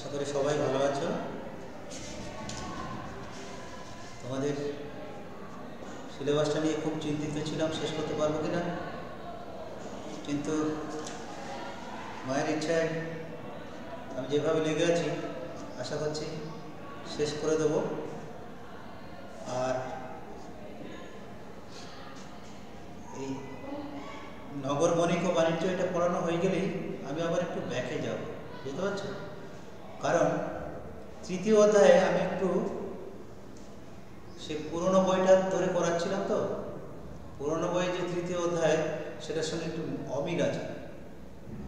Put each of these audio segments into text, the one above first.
আশা করি সবাই ভালো আছো। তোমাদের সিলেবাসটা নিয়ে খুব চিন্তিত ছিলাম শেষ করতে পারবো কিনা, কিন্তু মায়ের ইচ্ছায় আমি যেভাবে লেগে আছি আশা করছি শেষ করে দেবো। আর এই নগর বণিক ও বাণিজ্য এটা পড়ানো হয়ে গেলেই আমি আবার একটু ব্যাকে যাব, বুঝতে পারছো? কারণ তৃতীয় অধ্যায়ে আমি একটু সে পুরনো বইটা ধরে করাচ্ছিলাম, তো পুরনো বইয়ে যে তৃতীয় অধ্যায় সেটার সঙ্গে একটু অমিল আছে,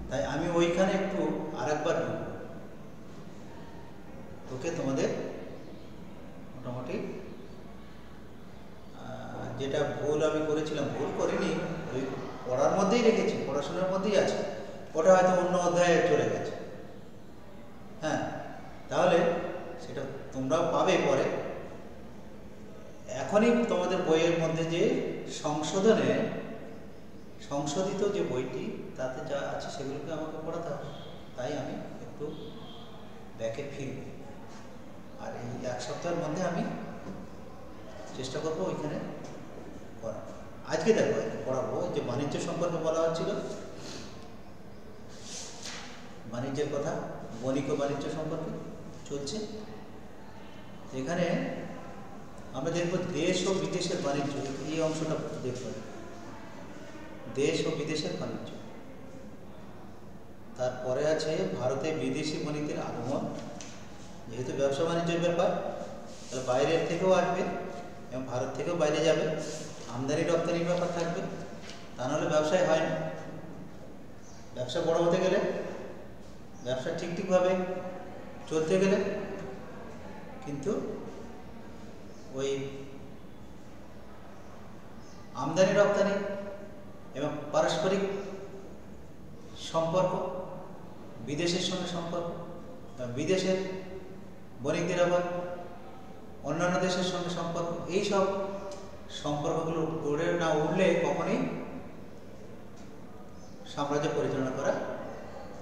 তাই আমি ওইখানে একটু আরেকবার ঢুকবো। ওকে, তোমাদের মোটামুটি যেটা ভুল আমি করেছিলাম, ভুল করিনি, ওই পড়ার মধ্যেই রেখেছি, পড়াশোনার মধ্যেই আছে, ওটা হয়তো অন্য অধ্যায়ে চলে গেছে। হ্যাঁ, তাহলে সেটা তোমরাও পাবে পরে। এখনই তোমাদের বইয়ের মধ্যে যে সংশোধিত যে বইটি তাতে যা আছে সেগুলোকে আমাকে পড়াতে হবে, তাই আমি একটু ব্যাকে ফিরব। আর এই এক সপ্তাহের মধ্যে আমি চেষ্টা করবো ওইখানে করা। আজকে দেখো পড়াবো যে বাণিজ্য সম্পর্কে বলা হচ্ছিল, বাণিজ্যের কথা, বণিক ও বাণিজ্য সম্পর্কে চলছে। এখানে আমরা দেখবো দেশ ও বিদেশের বাণিজ্য, এই অংশটা দেখব, দেশ ও বিদেশের বাণিজ্য। তারপরে আছে ভারতে বিদেশি বণিকের আগমন, যেহেতু ব্যবসা বাণিজ্যের ব্যাপার, তাহলে বাইরের থেকেও আসবে এবং ভারত থেকেও বাইরে যাবে, আমদানি রপ্তানির ব্যাপার থাকবে, তা নাহলে ব্যবসায় হয় না। ব্যবসা বড় হতে গেলে, ব্যবসা ঠিকভাবে চলতে গেলে কিন্তু ওই আমদানি রপ্তানি এবং পারস্পরিক সম্পর্ক, বিদেশের সঙ্গে সম্পর্ক, বিদেশের বণিকদের আবার অন্যান্য দেশের সঙ্গে সম্পর্ক, এই সব সম্পর্কগুলো গড়ে না উঠলে কখনই সাম্রাজ্য পরিচালনা করা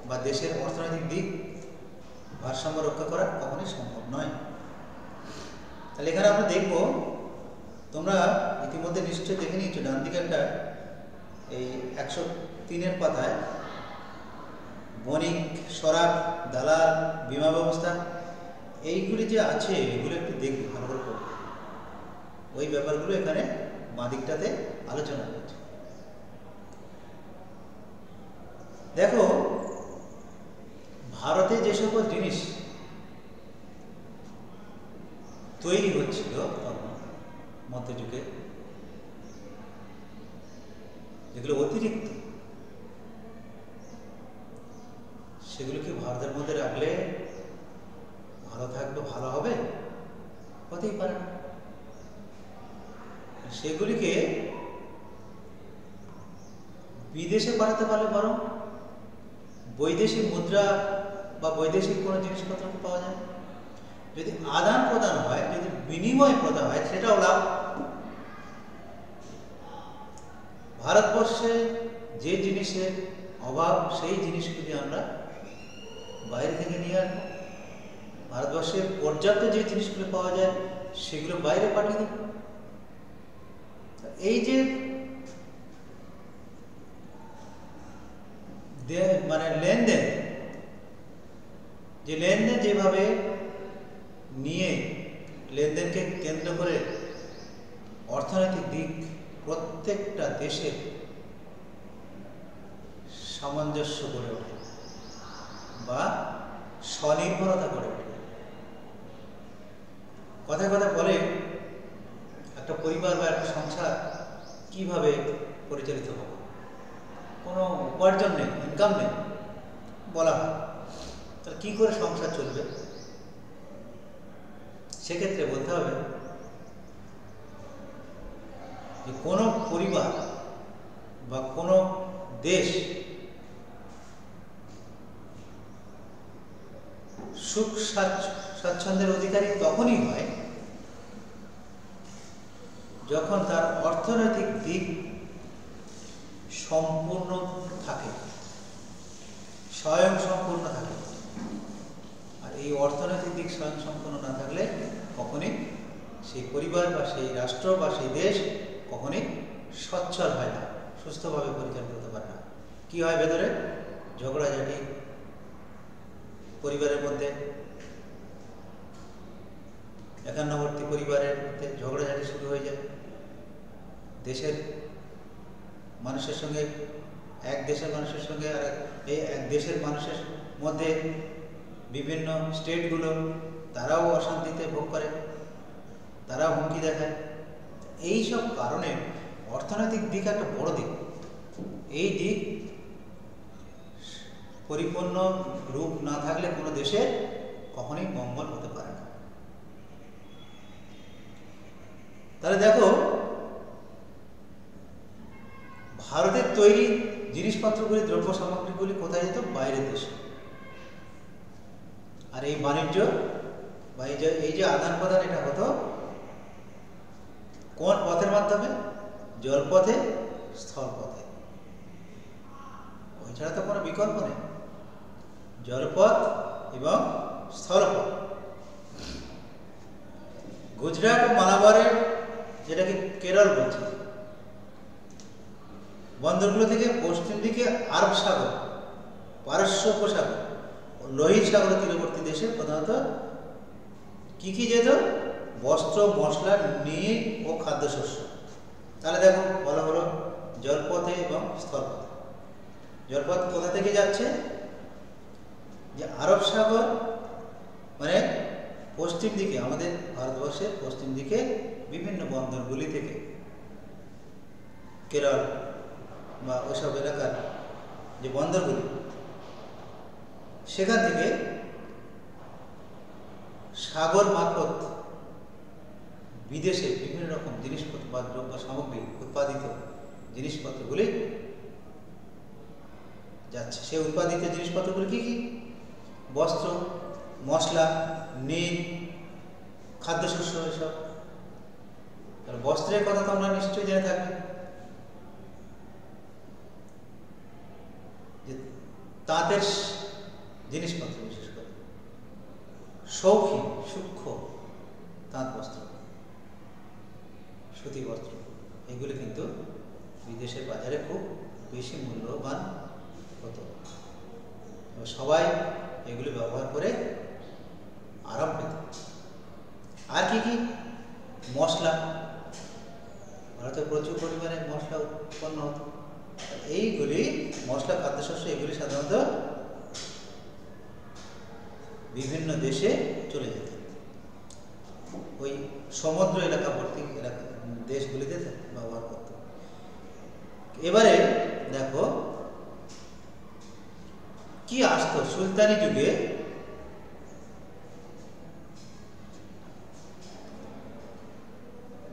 বা দেশের অর্থনৈতিক দিক ভারসাম্য রক্ষা করা কখনই সম্ভব নয়। তাহলে এখানে আমরা দেখব, তোমরা ইতিমধ্যে নিশ্চয়ই দেখে নিয়েছো, ডান দিকে একটা এই 103-এর পাতায় বণিক, সরাফ, দালাল, বীমা ব্যবস্থা, এইগুলি যে আছে এগুলো একটু দেখবে ভালো করে পড়বে। ওই ব্যাপারগুলো এখানে বাঁ দিকটাতে আলোচনা করছে। দেখো, ভারতে যে সকল জিনিস তৈরি হচ্ছিল তখন মধ্যযুগে, যেগুলো অতিরিক্ত, সেগুলোকে ভারতের মধ্যে রাখলে ভালো থাকবে, ভালো হবে? হতেই পারে না। সেগুলিকে বিদেশে পাঠাতে পারলে বরং বৈদেশিক মুদ্রা বা বৈদেশিক কোনো জিনিসপত্র পাওয়া যায়। যদি আদান প্রদান হয়, যদি বিনিময় প্রদান হয়, সেটাও লাভ। ভারতবর্ষে যে জিনিসের অভাব, সেই জিনিসগুলি আমরা বাইরে থেকে নিয়ে আসবো। ভারতবর্ষে পর্যাপ্ত যে জিনিসগুলো পাওয়া যায় সেগুলো বাইরে পাঠিয়ে দেব। এই যে মানে লেনদেন, যে লেনদেন যেভাবে নিয়ে লেনদেনকে কেন্দ্র করে অর্থনৈতিক দিক প্রত্যেকটা দেশের সামঞ্জস্য গড়ে ওঠে বা স্বনির্ভরতা গড়ে ওঠে। কথায় কথায় বলে একটা পরিবার বা একটা সংসার কিভাবে পরিচালিত হবে, কোনো উপার্জন নেই, ইনকাম নেই বলা হয়, তাহলে কী করে সংসার চলবে? সেক্ষেত্রে বলতে হবে যে কোনো পরিবার বা কোনো দেশ সুখ স্বাচ্ছন্দ্যের অধিকারী তখনই হয় যখন তার অর্থনৈতিক দিক সম্পূর্ণ থাকে, স্বয়ংসম্পূর্ণ থাকে। আর এই অর্থনৈতিক দিক স্বয়ংসম্পন্ন না থাকলে কখনই সেই পরিবার বা সেই রাষ্ট্র বা সেই দেশ কখনই সচ্ছল হয় না, সুস্থভাবে পরিচালিত করতে পারে না। কি হয় ভেতরে? ঝগড়াঝাটি, পরিবারের মধ্যে একান্নবর্তী পরিবারের মধ্যে ঝগড়াঝাটি শুরু হয়ে যায়। দেশের মানুষের সঙ্গে এক দেশের মানুষের সঙ্গে আর এক দেশের মানুষের মধ্যে বিভিন্ন স্টেটগুলো তারাও অশান্তিতে ভোগ করে, তারাও হুমকি দেখায়। এই সব কারণে অর্থনৈতিক দিক একটা বড় দিক। এই দিক পরিপূর্ণ রূপ না থাকলে কোনো দেশের কখনোই মঙ্গল হতে পারে না। তাহলে দেখো, ভারতের তৈরি জিনিসপত্রগুলি, দ্রব্য সামগ্রীগুলি কোথায় যেত? বাইরের দেশে। আর এই বাণিজ্য বা এই যে আদান প্রদান, এটা হতো কোন পথের মাধ্যমে? জলপথে, স্থলপথে। ওই ছাড়া তো কোনো বিকল্প নেই। জলপথ এবং স্থলপথ। গুজরাট ও মালাবারের, যেটাকে কেরল বলছে, বন্দরগুলো থেকে পশ্চিম দিকে আরব সাগর, পারস্য উপসাগর ও লোহিত সাগরের তীরবর্তী দেশে প্রধানত কি কি যেত? বস্ত্র, মশলা, নীল ও খাদ্যশস্য। তাহলে দেখো, বলা হলো জলপথে এবং স্থলপথে। জলপথ কোথা থেকে যাচ্ছে? যে আরব সাগর, মানে পশ্চিম দিকে, আমাদের ভারতবর্ষের পশ্চিম দিকে বিভিন্ন বন্দরগুলি থেকে, কেরল বা ওইসব এলাকার যে বন্দরগুলি, সেখান থেকে সাগর মারফত বিদেশে বিভিন্ন রকম জিনিসপত্র বা দ্রব্য সামগ্রী, উৎপাদিত জিনিসপত্রগুলি যাচ্ছে। সেই উৎপাদিত জিনিসপত্রগুলি কি কি? বস্ত্র, মশলা, নীল, খাদ্যশস্য, এসব। তাহলে বস্ত্রের কথা তোমরা নিশ্চয়ই জেনে থাকবে, যে তাঁতের জিনিসপত্র, বিশেষ করে শৌখিন, সূক্ষ্ম তাঁত বস্ত্র, সুতি বস্ত্র, এগুলি কিন্তু বিদেশের বাজারে খুব বেশি মূল্যবান হতো। সবাই এগুলি ব্যবহার করে আরাম পেত। আর কি কি? মশলা। ভারতে প্রচুর পরিমাণে মশলা উৎপন্ন হতো। এইগুলি মশলা, খাদ্যশস্য, এগুলি সাধারণত বিভিন্ন দেশে চলে যেত, ওই সমুদ্র এলাকাবর্তী এলাকা দেশগুলিতে ব্যবহার করত। এবারে দেখো কি আসতো সুলতানি যুগে।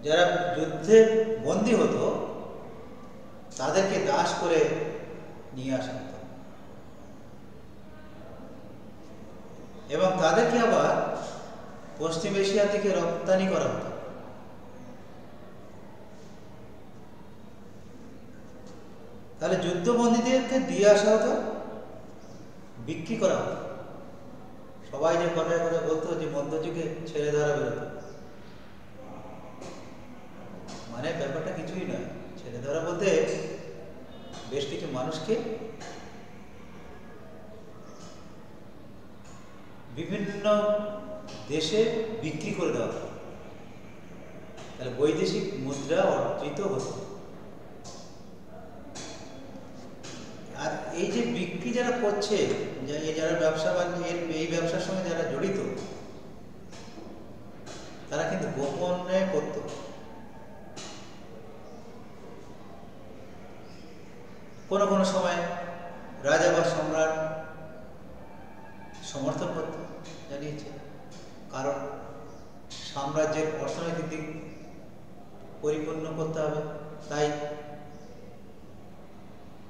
যারা যুদ্ধে বন্দী হতো তাদেরকে দাস করে নিয়ে আসা হতো এবং তাদেরকে আবার পশ্চিম এশিয়া থেকে রপ্তানি করা হতো। তাহলে যুদ্ধবন্দীদেরকে দিয়ে আসা হতো, বিক্রি করা হতো। সবাই যে কথায় কথা বলতো যে মধ্যযুগে ছেড়ে ধরা বেরোতো, মানে ব্যাপারটা কিছুই নয়। ছেড়ে ধরা বলতে বেশ কিছু মানুষকে বিভিন্ন দেশে বিক্রি করে দেওয়া হতো। তাহলে বৈদেশিক মুদ্রা অর্জিত হতো। আর এই যে বিক্রি যারা করছে, যারা ব্যবসা বাণিজ্য, এই ব্যবসার সঙ্গে যারা জড়িত, তারা কিন্তু গোপনে করত। কোনো কোনো সময় রাজা বা সম্রাট সমর্থন করত, জানিয়েছে, কারণ সাম্রাজ্যের অর্থনৈতিক দিক পরিপূর্ণ করতে হবে, তাই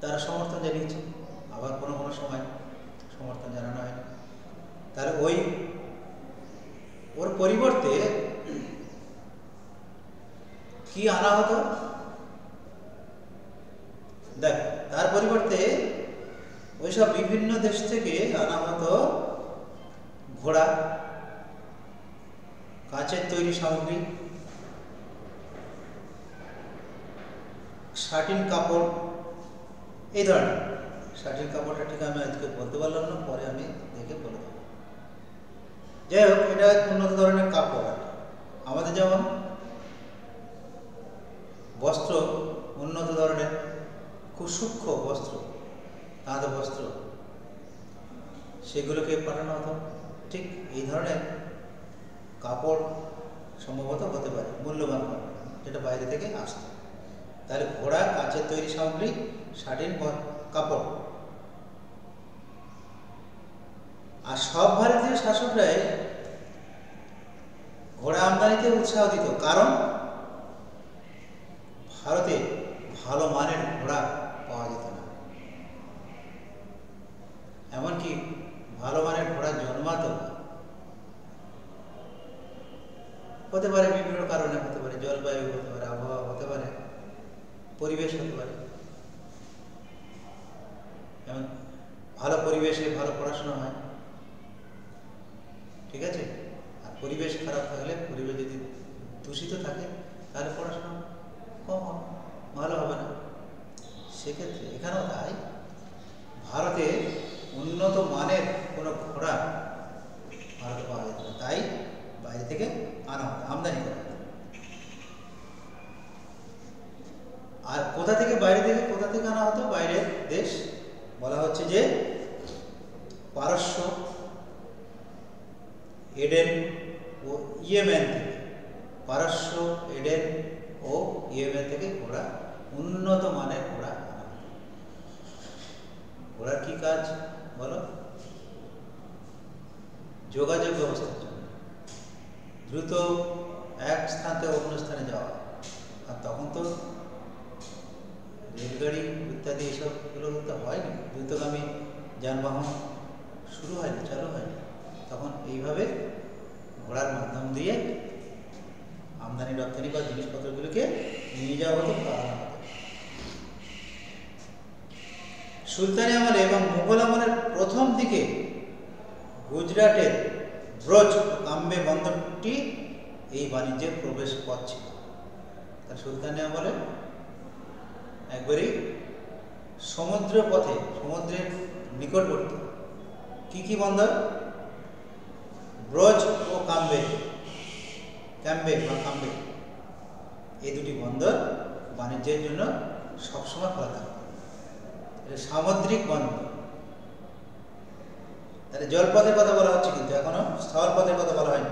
তারা সমর্থন জানিয়েছে। আবার কোনো কোনো সময় সমর্থন জানানো হয়নি। তাহলে ওর পরিবর্তে কি আনা হতো? দেখ, তার পরিবর্তে ওইসব বিভিন্ন দেশ থেকে আনা হতো ঘোড়া, কাঁচের তৈরি সামগ্রী, শাটিন কাপড়, এই ধরনের। শাটিন কাপড়টা ঠিক আমি আজকে বলতে পারলাম না, পরে আমি দেখে বলে দেবো। যাই হোক, এটা উন্নত ধরনের কাপড়। আমাদের যেমন বস্ত্র উন্নত ধরনের, খুব সূক্ষ্ম বস্ত্র, তাঁত বস্ত্র, সেগুলোকে পাঠানো হতো। ঠিক এই ধরনের কাপড় সম্ভবত হতে পারে, মূল্যবান কাপড়, যেটা বাইরে থেকে আসতো। তাহলে ঘোড়া, কাঁচের তৈরি সামগ্রী, শাটিন কাপড়। আর সব ভারতীয় শাসকরাই ঘোড়া আমদানিতে উৎসাহ দিত, কারণ ভারতে ভালো মানের ঘোড়া পাওয়া যেত না। এমনকি ভালো মানের ঘোড়া জন্মাতো না। হতে পারে বিভিন্ন কারণে, হতে পারে জলবায়ু, হতে পারে আবহাওয়া, হতে পারে পরিবেশ, হতে পারে। যেমন ভালো পরিবেশে ভালো পড়াশোনা হয়, ঠিক আছে। আর পরিবেশ খারাপ থাকলে, পরিবেশ যদি দূষিত থাকে, তাহলে পড়াশোনা কম হবে, ভালো হবে না। সেক্ষেত্রে এখানেও তাই, ভারতে উন্নত মানের কোনো ঘোড়া ভারতে পাওয়া যেত না, তাই বাইরে থেকে আনা হতো, আমদানি করা হতো। আর কোথা থেকে আনা হতো? বাইরের দেশ বলা হচ্ছে যে পারস্য, এডেন ও ইয়েমেন থেকে। পারস্য, এডেন ও ইয়েমেন থেকে ঘোড়া, উন্নত মানের ঘোড়া আনা হতো। ঘোড়ার কি কাজ বলো? যোগাযোগ ব্যবস্থার জন্য, দ্রুত এক স্থান থেকে অন্য স্থানে যাওয়া। আর তখন তো রেলগাড়ি ইত্যাদি এসবগুলো তো হয়নি, দ্রুতগামী যানবাহন শুরু হয়নি, চালু হয়নি। তখন এইভাবে ঘোড়ার মাধ্যম দিয়ে আমদানি রপ্তানি বা জিনিসপত্রগুলোকে নিয়ে যাওয়া হতো, পাওয়া হতো। সুলতানি আমলে এবং মুঘল আমলের প্রথম দিকে গুজরাটের ব্রজ ও কাম্বে বন্দরটি এই বাণিজ্যের প্রবেশ পথ ছিল। তার সুলতানি আমলে একবারই সমুদ্র পথে, সমুদ্রের নিকটবর্তী কি বন্দর? ব্রজ ও কাম্বে বা কাম্বে, এই দুটি বন্দর বাণিজ্যের জন্য সবসময় খোলা থাকে। এটা সামুদ্রিক বন্দর। তাহলে জলপথের কথা বলা হচ্ছে, কিন্তু এখনো স্থল পথের কথা বলা হয়নি।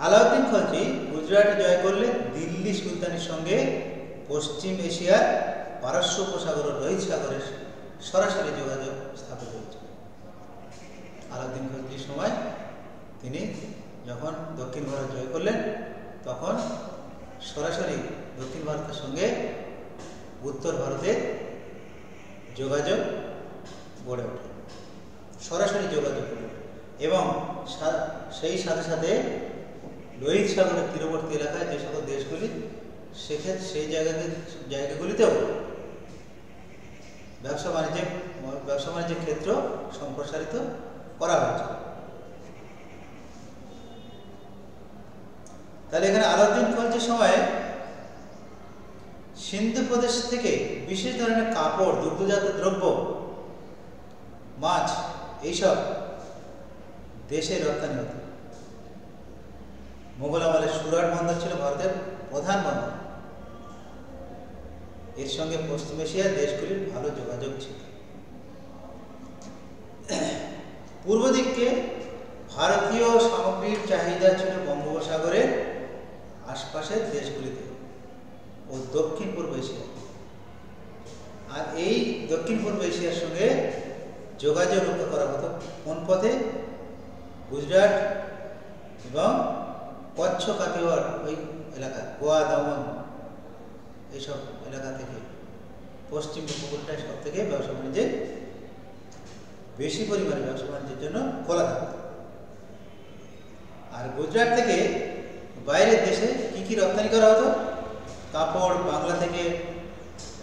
আলাউদ্দিন খলজি গুজরাট জয় করলে দিল্লি সুলতানের সঙ্গে পশ্চিম এশিয়ার পারস্য উপসাগর ও লোহিত সাগরের সরাসরি যোগাযোগ স্থাপিত হয়েছিল। আলাউদ্দিন খলজির সময় তিনি যখন দক্ষিণ ভারত জয় করলেন, তখন সরাসরি দক্ষিণ ভারতের সঙ্গে উত্তর ভারতের যোগাযোগ গড়ে ওঠে, সরাসরি যোগাযোগ গড়ে ওঠে। এবং সেই সাথে সাথে লোহিত সাগরের তীরবর্তী এলাকায় যে সকল দেশগুলি, সেক্ষেত্রে সেই জায়গাগুলিতেও ব্যবসা বাণিজ্যের ক্ষেত্র সম্প্রসারিত করা হয়েছে। তাহলে এখানে আলাউদ্দিন খলজির সময়ে সিন্ধু প্রদেশ থেকে বিশেষ ধরনের কাপড়, দুগ্ধজাত দ্রব্য, মাছ, এইসব দেশে রপ্তানি হতো। মুঘল আমলে সুরাট বন্দর ছিল ভারতের প্রধান বন্দর। এর সঙ্গে পশ্চিম এশিয়ার দেশগুলির ভালো যোগাযোগ ছিল। পূর্ব দিকে ভারতীয় সামগ্রীর চাহিদা ছিল বঙ্গোপসাগরের আশপাশের দেশগুলিতে ও দক্ষিণ পূর্ব এশিয়া। আর এই দক্ষিণ পূর্ব এশিয়ার সঙ্গে যোগাযোগ রক্ষা করা হতো কোন পথে? গুজরাট এবং কচ্ছ কাটিওয়াড় ওই এলাকা, গোয়া, দমন, এইসব এলাকা থেকে পশ্চিম উপকূলটায় সব থেকে ব্যবসা বাণিজ্যের বেশি পরিমাণে ব্যবসা বাণিজ্যের জন্য খোলা থাকত। আর গুজরাট থেকে বাইরের দেশে কি রপ্তানি করা হতো? কাপড়, বাংলা থেকে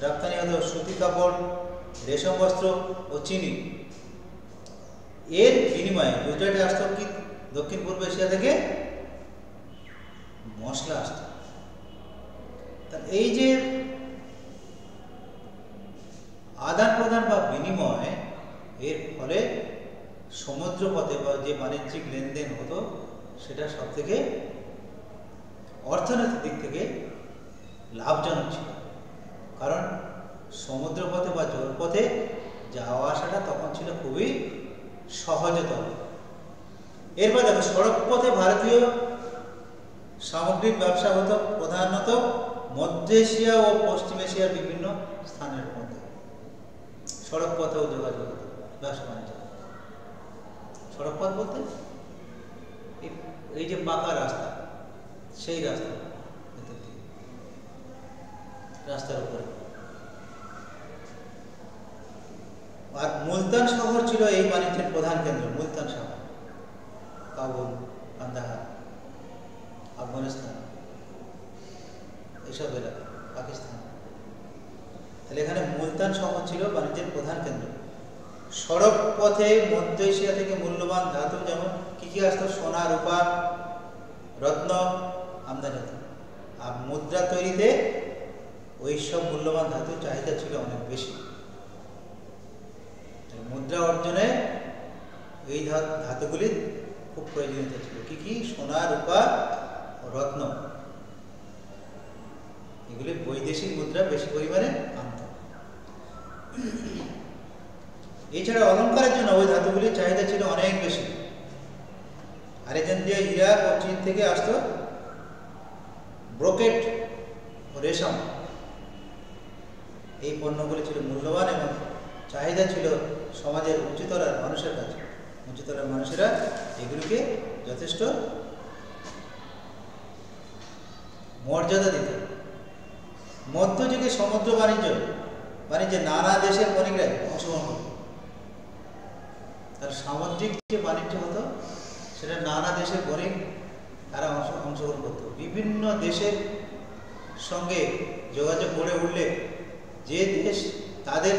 রপ্তানি হতো সুতি কাপড়, রেশম বস্ত্র ও চিনি। এর বিনিময়ে গুজরাটে আসতো কি দক্ষিণ পূর্ব এশিয়া থেকে মশলা আসতো। তা এই যে আদান প্রদান বা বিনিময়, এর ফলে সমুদ্র পথে বা যে বাণিজ্যিক লেনদেন হতো সেটা সব থেকে অর্থনৈতিক দিক থেকে লাভজনক ছিল। কারণ সমুদ্র পথে বা জলপথে যাওয়া আসাটা তখন ছিল খুবই সহজতর। এরপর দেখো সড়ক পথে ভারতীয় সামগ্রিক ব্যবসা হতো প্রধানত মধ্য এশিয়া ও পশ্চিম এশিয়ার বিভিন্ন স্থানের মধ্যে। সড়ক পথেও যোগাযোগ হতো ব্যবসা বাণিজ্য। সড়ক পথ বলতে এই যে পাকা রাস্তা, সেই রাস্তা, রাস্তার উপরে। আর মুলতান শহর ছিল এই বাণিজ্যের প্রধান কেন্দ্র। মুলতান শহর, কাবুল, কান্দাহার, আফগানিস্তান, এইসব এলাকা, পাকিস্তান। তাহলে এখানে মুলতান শহর ছিল বাণিজ্যের প্রধান কেন্দ্র। সড়ক পথে মধ্য এশিয়া থেকে মূল্যবান ধাতু যেমন কি কি আসতো? সোনা, রূপা, রত্ন আমদানি হতো। আর মুদ্রা তৈরিতে ওই সব মূল্যবান ধাতুর চাহিদা ছিল অনেক বেশি। মুদ্রা অর্জনে এই ধাতুগুলির খুব প্রয়োজনীয়তা ছিল। কি কি? সোনা, রূপা, রত্ন, এগুলি বৈদেশিক মুদ্রা বেশি পরিমাণে আনত। এছাড়া অলঙ্কারের জন্য ওই ধাতুগুলির চাহিদা ছিল অনেক বেশি। আলেকজান্দ্রিয়া, ইরাক ও চীন থেকে আসতো ব্রোকেট ও রেশম। এই পণ্যগুলি ছিল মূল্যবান এবং চাহিদা ছিল সমাজের উচ্চতর মানুষের কাছে। উচ্চতর মানুষেরা এগুলিকে যথেষ্ট মর্যাদা দিত। মধ্যযুগে সমুদ্র বাণিজ্যে নানা দেশের বণিকরাই অংশগ্রহণ করত। তার সামুদ্রিক যে বাণিজ্য হতো সেটা নানা দেশের বণিক তারা অংশগ্রহণ করত। বিভিন্ন দেশের সঙ্গে যোগাযোগ গড়ে উঠলে যে দেশ তাদের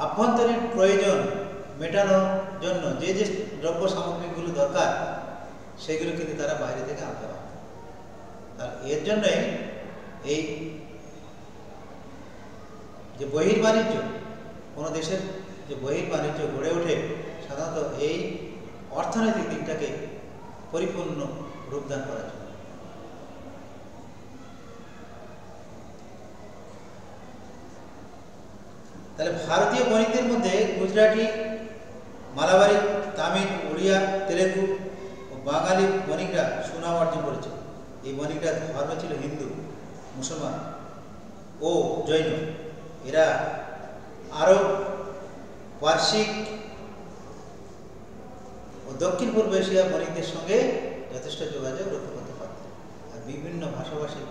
আভ্যন্তরীণ প্রয়োজন মেটানোর জন্য যে যে দ্রব্য সামগ্রীগুলো দরকার সেগুলো কিন্তু তারা বাইরে থেকে আনতে পারত। আর এর জন্যই এই যে বহির্বাণিজ্য, কোনো দেশের যে বহির্বাণিজ্য গড়ে ওঠে সাধারণত এই অর্থনৈতিক দিকটাকে পরিপূর্ণ রূপদান করার জন্য। তাহলে ভারতীয় বণিকদের মধ্যে গুজরাটি, মালাবারি, তামিল, উড়িয়া, তেলেগু ও বাঙালি বণিকরা সুনাম অর্জন করেছে। এই বণিকরা ধর্ম ছিল হিন্দু, মুসলমান ও জৈন। এরা আরব, পার্সিক ও দক্ষিণ পূর্ব এশিয়ার বণিকদের সঙ্গে যথেষ্ট যোগাযোগ রক্ষা করতে পারত। আর বিভিন্ন ভাষাভাষী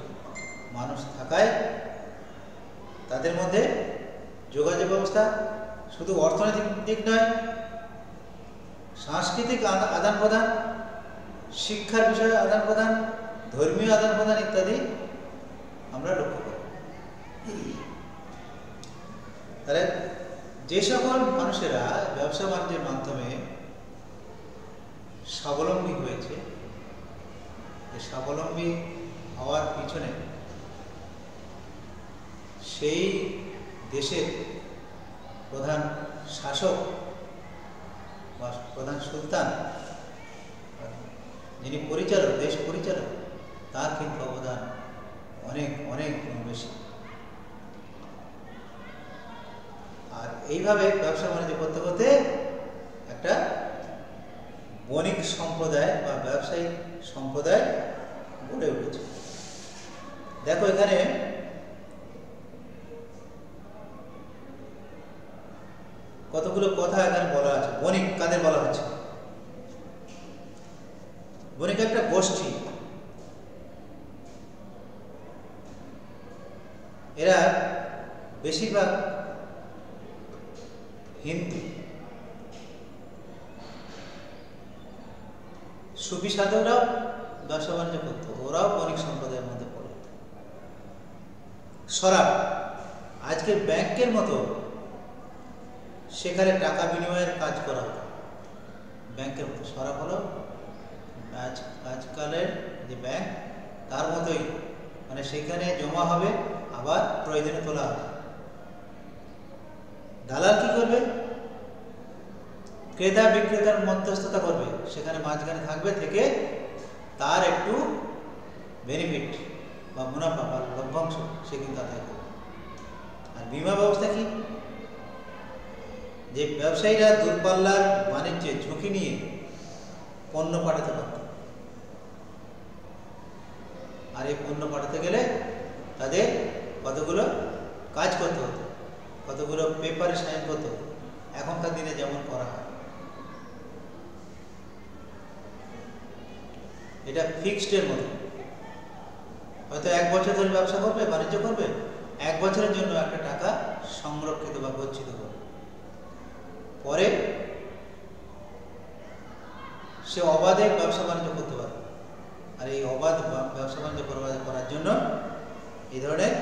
মানুষ থাকায় তাদের মধ্যে যোগাযোগ ব্যবস্থা শুধু অর্থনৈতিক দিক নয়, সাংস্কৃতিক আদান প্রদান, শিক্ষার বিষয়ে আদান প্রদান, ধর্মীয় আদান প্রদান ইত্যাদি আমরা লক্ষ্য করি। তাহলে যে সকল মানুষেরা ব্যবসা বাণিজ্যের মাধ্যমে স্বাবলম্বী হয়েছে, স্বাবলম্বী হওয়ার পিছনে সেই দেশের প্রধান শাসক বা প্রধান সুলতান, যিনি পরিচালক, দেশ পরিচালক, তার কিন্তু অবদান অনেক অনেক বেশি। আর এইভাবে ব্যবসা বাণিজ্য করতে করতে একটা বণিক সম্প্রদায় বা ব্যবসায়িক সম্প্রদায় গড়ে উঠেছে। দেখো এখানে কতগুলো কথা এখানে বলা আছে। বণিক কাদের বলা হচ্ছে? বণিক একটা গোষ্ঠী। এরা বেশিরভাগ হিন্দু। সুফি সাধকরাও ব্যবসা বাণিজ্য করতো, ওরাও বণিক সম্প্রদায়ের মধ্যে পড়ে। সরাব, আজকে ব্যাংকের মতো সেখানে টাকা বিনিময়ের কাজ করা হতো। ব্যাংকের মতো সরাব হলো আজকালের যে ব্যাংক তার মতোই, মানে সেখানে জমা হবে আবার প্রয়োজনে তোলা হবে। দালাল কি করবে? ক্রেতা বিক্রেতার মধ্যস্থতা করবে, সেখানে মাঝখানে থাকবে, থেকে তার একটু বেনিফিট বা মুনাফা বা লভ্যাংশ সে কিন্তু আদায় করবে। আর বিমা ব্যবস্থা কি? যে ব্যবসায়ীরা দূরপাল্লার বাণিজ্যে ঝুঁকি নিয়ে পণ্য পাঠাতে পারত, আর এই পণ্য পাঠাতে গেলে তাদের কতগুলো কাজ করতে হতো, কতগুলো পেপারে সাইন করতে হতো, এখনকার দিনে যেমন করা হয়। এটা ফিক্সডের মতো, হয়তো 1 বছর ধরে ব্যবসা করবে, বাণিজ্য করবে, 1 বছরের জন্য একটা টাকা সংরক্ষিত বা গচ্ছিত করবে, পরে সে অবাধে ব্যবসা বাণিজ্য করতে পারবে। আর এই অবাধ ব্যবসা বাণিজ্য করার জন্য এই ধরনের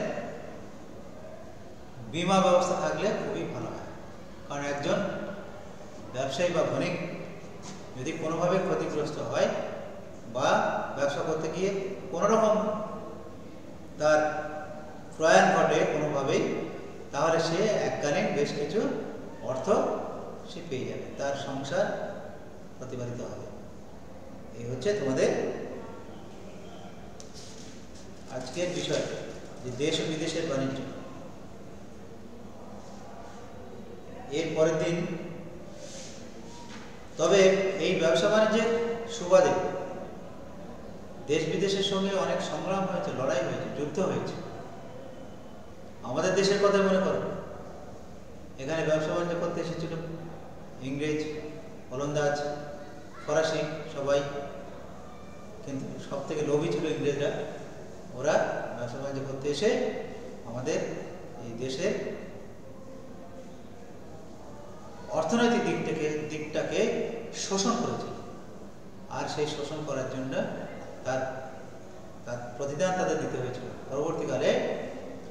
বিমা ব্যবস্থা থাকলে খুবই ভালো হয়। কারণ একজন ব্যবসায়ী বা বণিক যদি কোনোভাবে ক্ষতিগ্রস্ত হয় বা ব্যবসা করতে গিয়ে কোনো রকম তার প্রয়াণ ঘটে কোনোভাবেই, তাহলে সে এককালীন বেশ কিছু অর্থ সে পেয়ে যাবে, তার সংসার প্রতিপালিত হবে। এই হচ্ছে তোমাদের আজকের বিষয়, যে দেশ ও বিদেশের বাণিজ্য। এর পরের দিন, তবে এই ব্যবসা বাণিজ্যের সুবাদে দেশ বিদেশের সঙ্গে অনেক সংগ্রাম হয়েছে, লড়াই হয়েছে, যুদ্ধ হয়েছে। আমাদের দেশের কথা মনে করো, এখানে ব্যবসা বাণিজ্য করতে এসেছিল ইংরেজ, ওলন্দাজ, ফরাসি সবাই, কিন্তু সব থেকে লোভী ছিল ইংরেজরা। ওরা ব্যবসা বাণিজ্য করতে এসে আমাদের এই দেশের অর্থনৈতিক দিকটাকে শোষণ করেছিল, আর সেই শোষণ করার জন্য তার প্রতিদান তাদের দিতে হয়েছিল। পরবর্তীকালে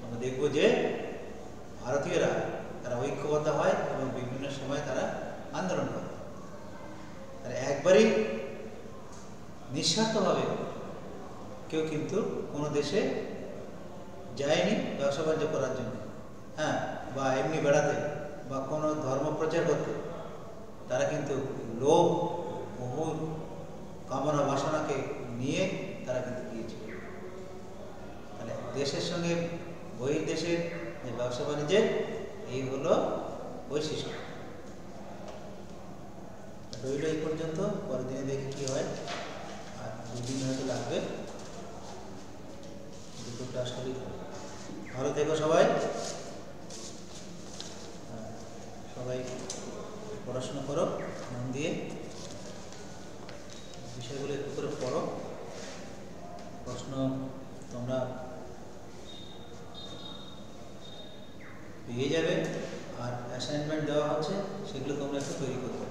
আমরা দেখব যে ভারতীয়রা তারা ঐক্যবদ্ধ হয় এবং বিভিন্ন সময় তারা আন্দোলন করে। তারা একবারই নিঃস্বার্থভাবে কেউ কিন্তু কোনো দেশে যায়নি ব্যবসা বাণিজ্য করার জন্য, হ্যাঁ, বা এমনি বেড়াতে বা কোনো ধর্ম প্রচার করতে। তারা কিন্তু লোভ, মোহ, কামনা বাসনাকে নিয়ে তারা কিন্তু গিয়েছিল। তাহলে দেশের সঙ্গে বহির্দেশের যে ব্যবসা বাণিজ্যের এই হলো বৈশিষ্ট্য। রইল এই পর্যন্ত, পরের দিনে দেখি কি হয়। আর 2 দিন হয়তো লাগবে, দুটোটা আসলে ভালো থেকো সবাই। সবাই পড়াশোনা করো মন দিয়ে, বিষয়গুলো একটু করে পড়ো, প্রশ্ন তোমরা পেয়ে যাবে। আর অ্যাসাইনমেন্ট দেওয়া হচ্ছে, সেগুলো তোমরা একটু তৈরি করবে।